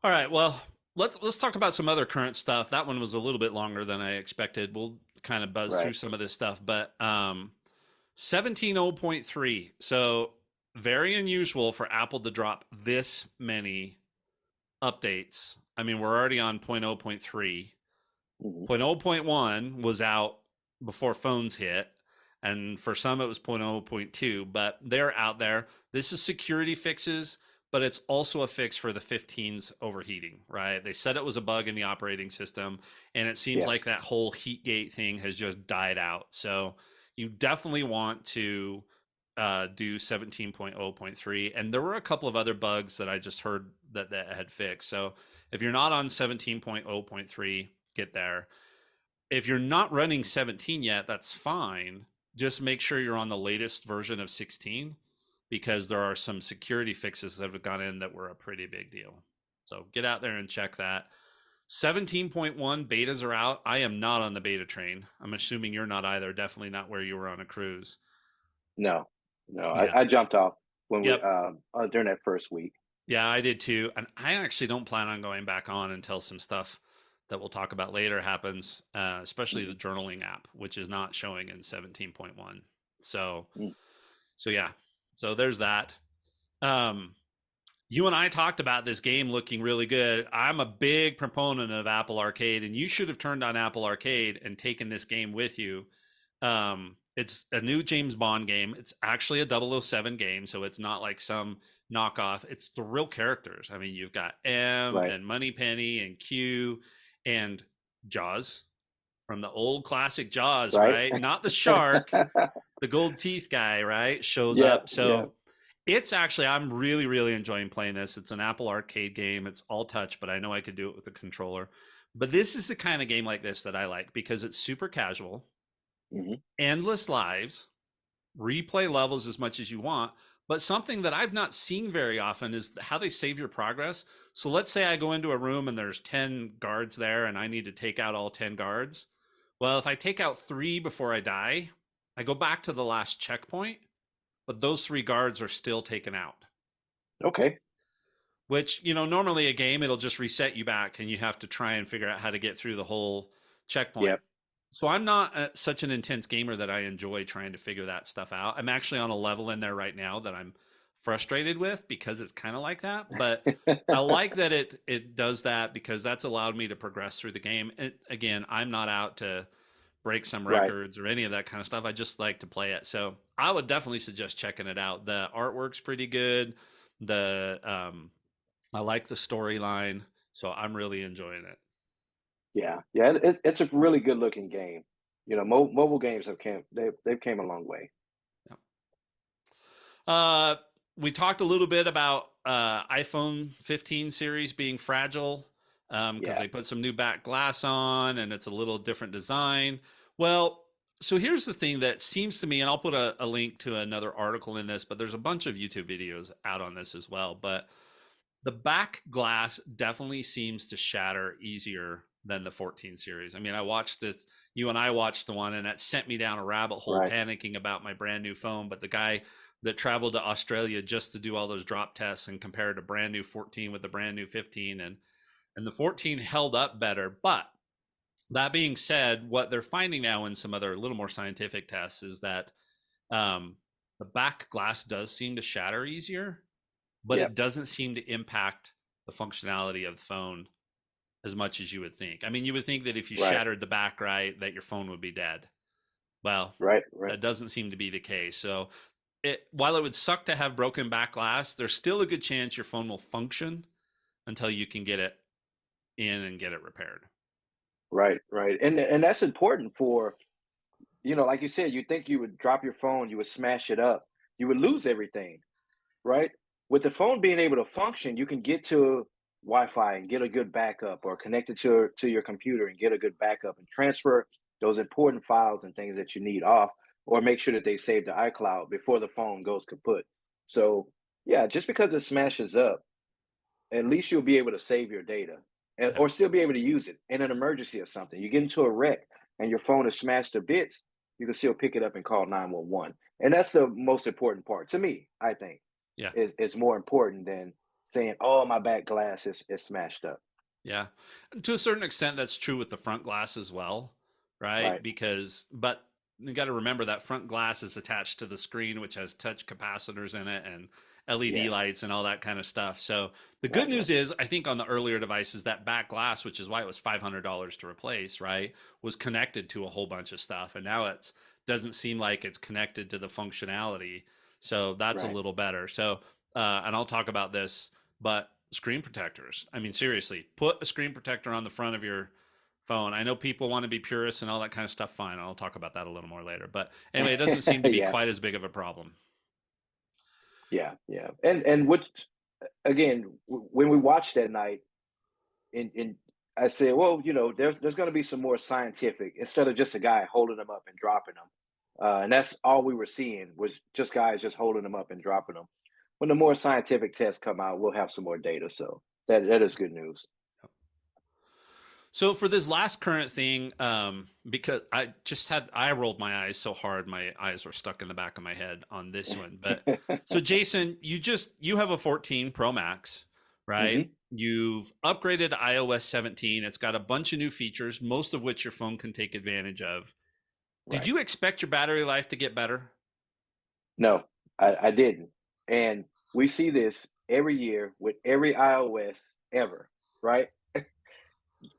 All right. Well, let's talk about some other current stuff. That one was a little bit longer than I expected. We'll kind of buzz through Right. some of this stuff, but 17.0.3. So very unusual for Apple to drop this many updates. I mean, we're already on 0.0.3. Hmm. 0.0.1 was out before phones hit, and for some it was 0.0.2, but they're out there. This is security fixes, but it's also a fix for the 15's overheating, right? They said it was a bug in the operating system, and it seems like Yes. that whole heatgate thing has just died out. So you definitely want to do 17.0.3. And there were a couple of other bugs that I just heard that had fixed. So if you're not on 17.0.3, get there. If you're not running 17 yet, that's fine. Just make sure you're on the latest version of 16 because there are some security fixes that have gone in that were a pretty big deal. So get out there and check that. 17.1 betas are out. I am not on the beta train. I'm assuming you're not either. Definitely not where you were on a cruise. No, no, Yeah. I jumped off when we Yep. during that first week. Yeah, I did too. And I actually don't plan on going back on until some stuff that we'll talk about later happens, especially the Hmm. journaling app, which is not showing in 17.1. So, Mm. so yeah, so there's that. Um, you and I talked about this game looking really good. I'm a big proponent of Apple Arcade, and you should have turned on Apple Arcade and taken this game with you. It's a new James Bond game. It's actually a 007 game, so it's not like some knockoff. It's the real characters. I mean, you've got M Right. and Moneypenny and Q and Jaws from the old classic Jaws, Right. right? Not the shark, the gold teeth guy, right? Shows Yeah. up. Yeah. So it's actually, I'm really, really enjoying playing this. It's an Apple Arcade game. It's all touch, but I know I could do it with a controller. But this is the kind of game like this that I like because it's super casual, Hmm. endless lives, replay levels as much as you want. But something that I've not seen very often is how they save your progress. So let's say I go into a room and there's 10 guards there and I need to take out all 10 guards. Well, if I take out three before I die, I go back to the last checkpoint, but those three guards are still taken out. Okay. Which, normally a game, it'll just reset you back and you have to try and figure out how to get through the whole checkpoint. Yep. So I'm not such an intense gamer that I enjoy trying to figure that stuff out. I'm actually on a level in there right now that I'm frustrated with because it's kind of like that, but I like that it does that because that's allowed me to progress through the game. And again, I'm not out to break some Right. records or any of that kind of stuff. I just like to play it. So I would definitely suggest checking it out. The artwork's pretty good. The I like the storyline, so I'm really enjoying it. Yeah. Yeah. It's a really good looking game. Mobile games they've came a long way. Yeah. Uh, we talked a little bit about iPhone 15 series being fragile because Yeah. they put some new back glass on and it's a little different design. Well, so here's the thing that seems to me, and I'll put a link to another article in this, but there's a bunch of YouTube videos out on this as well. But the back glass definitely seems to shatter easier than the 14 series. I mean, I watched this, you and I watched the one, and that sent me down a rabbit hole Right. panicking about my brand new phone. But the guy that traveled to Australia just to do all those drop tests and compared a brand new 14 with the brand new 15, and the 14 held up better. But that being said, what they're finding now in some other little more scientific tests is that um, the back glass does seem to shatter easier, but Yep. it doesn't seem to impact the functionality of the phone as much as you would think. I mean, you would think that if you Right. shattered the back right, that your phone would be dead. Well, Right. Right. that doesn't seem to be the case. So, while it would suck to have broken back glass, there's still a good chance your phone will function until you can get it in and get it repaired. Right. Right. And that's important for, like you said, you think you would drop your phone, you would smash it up, you would lose everything, right? With the phone being able to function, you can get to Wi-Fi and get a good backup, or connect it to your computer and get a good backup and transfer those important files and things that you need off, or make sure that they save to iCloud before the phone goes kaput. So yeah, just because it smashes up, at least you'll be able to save your data, Yeah. or still be able to use it in an emergency or something. You get into a wreck and your phone is smashed to bits, you can still pick it up and call 911. And that's the most important part to me, I think. Yeah. Is more important than saying, "Oh, my back glass is smashed up." Yeah. To a certain extent, that's true with the front glass as well, right? Right. Because, but you got to remember that front glass is attached to the screen, which has touch capacitors in it and LED Yes. lights and all that kind of stuff. So the good Right. news Right. is, I think on the earlier devices, that back glass, which is why it was $500 to replace, right, was connected to a whole bunch of stuff. And now it doesn't seem like it's connected to the functionality. So that's a Right. little better. So, and I'll talk about this, but screen protectors. I mean, seriously, put a screen protector on the front of your phone. I know people want to be purists and all that kind of stuff. Fine. I'll talk about that a little more later. But anyway, it doesn't seem to be Yeah. quite as big of a problem. Yeah. Yeah. And which again, when we watched that night, and I said, well, there's going to be some more scientific instead of just a guy holding them up and dropping them. And that's all we were seeing was just guys just holding them up and dropping them. When the more scientific tests come out, we'll have some more data. So that is good news. So for this last current thing, because I rolled my eyes so hard, my eyes were stuck in the back of my head on this one. But so Jason, you have a 14 Pro Max, right? Hmm. You've upgraded to iOS 17. It's got a bunch of new features, most of which your phone can take advantage of. Did Right. you expect your battery life to get better? No, I didn't. And we see this every year with every iOS ever, right?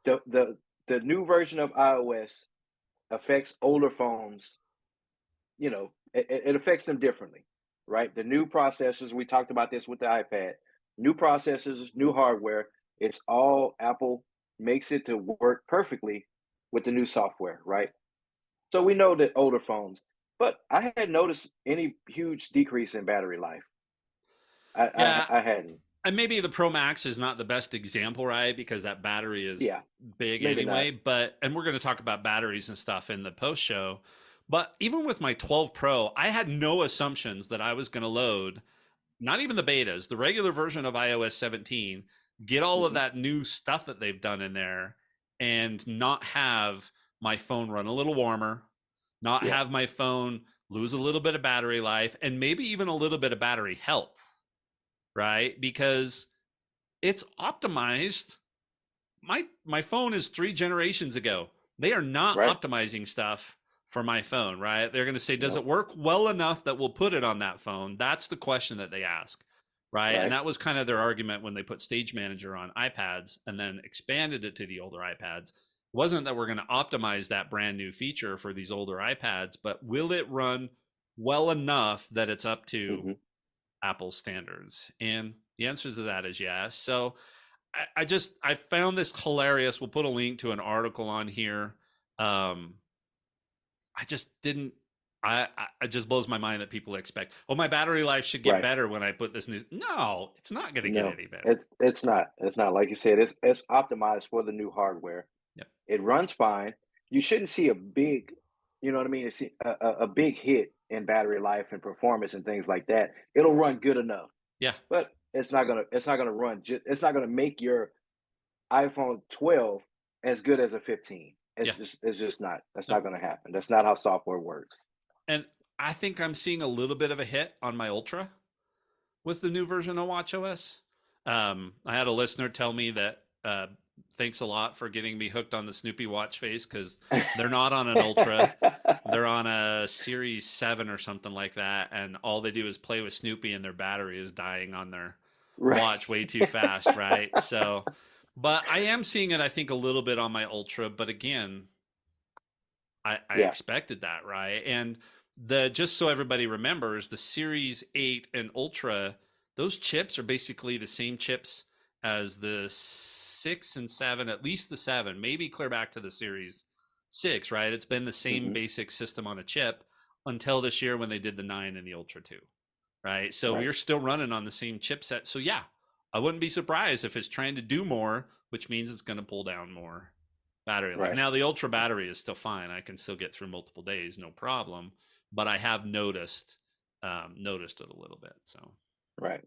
The the the new version of iOS affects older phones. It affects them differently, right? The new processors, we talked about this with the iPad, new processors, new hardware, it's all Apple makes it to work perfectly with the new software, right? So we know that older phones, but I hadn't noticed any huge decrease in battery life. I Yeah, I, I hadn't. and maybe the Pro Max is not the best example, right? Because that battery is Yeah, big maybe not. anyway. But, and we're going to talk about batteries and stuff in the post show. But even with my 12 Pro, I had no assumptions that I was going to load, not even the betas, the regular version of iOS 17, get all of Hmm. that new stuff that they've done in there and not have my phone run a little warmer, not Yeah, have my phone lose a little bit of battery life, and maybe even a little bit of battery health, right? Because it's optimized. My phone is 3 generations ago. They are not right. optimizing stuff for my phone, right? They're going to say, does it No, work well enough that we'll put it on that phone? That's the question that they ask, right? And right. that was kind of their argument when they put Stage Manager on iPads and then expanded it to the older iPads. It wasn't that we're going to optimize that brand new feature for these older iPads, but will it run well enough that it's up to Hmm. Apple standards? And the answer to that is yes. So I found this hilarious. We'll put a link to an article on here. Um, I just didn't. It just blows my mind that people expect, oh, my battery life should get Right. better when I put this new. No, it's not going to get No, any better. it's not like you said. It's optimized for the new hardware. Yep. It runs fine. You shouldn't see a big, you know what I mean? See a big hit in battery life and performance and things like that. It'll run good enough, Yeah. but it's not gonna run. It's not gonna make your iPhone 12 as good as a 15. Yeah. It's just not. That's No. not gonna happen. That's not how software works. And I think I'm seeing a little bit of a hit on my Ultra with the new version of WatchOS. I had a listener tell me that thanks a lot for getting me hooked on the Snoopy watch face because they're not on an Ultra. They're on a Series 7 or something like that. And all they do is play with Snoopy and their battery is dying on their Right. watch way too fast, right? So, but I am seeing it, I think, a little bit on my Ultra. But again, I Yeah. expected that, right? And the just so everybody remembers, the Series 8 and Ultra, those chips are basically the same chips as the 6 and 7, at least the 7, maybe clear back to the Series 6, right? It's been the same Hmm. basic system on a chip until this year when they did the 9 and the Ultra 2, right? So Right. we're still running on the same chipset. So yeah, I wouldn't be surprised if it's trying to do more, which means it's going to pull down more battery life. Right. Now the ultra battery is still fine. I can still get through multiple days, no problem. But I have noticed it a little bit. So Right.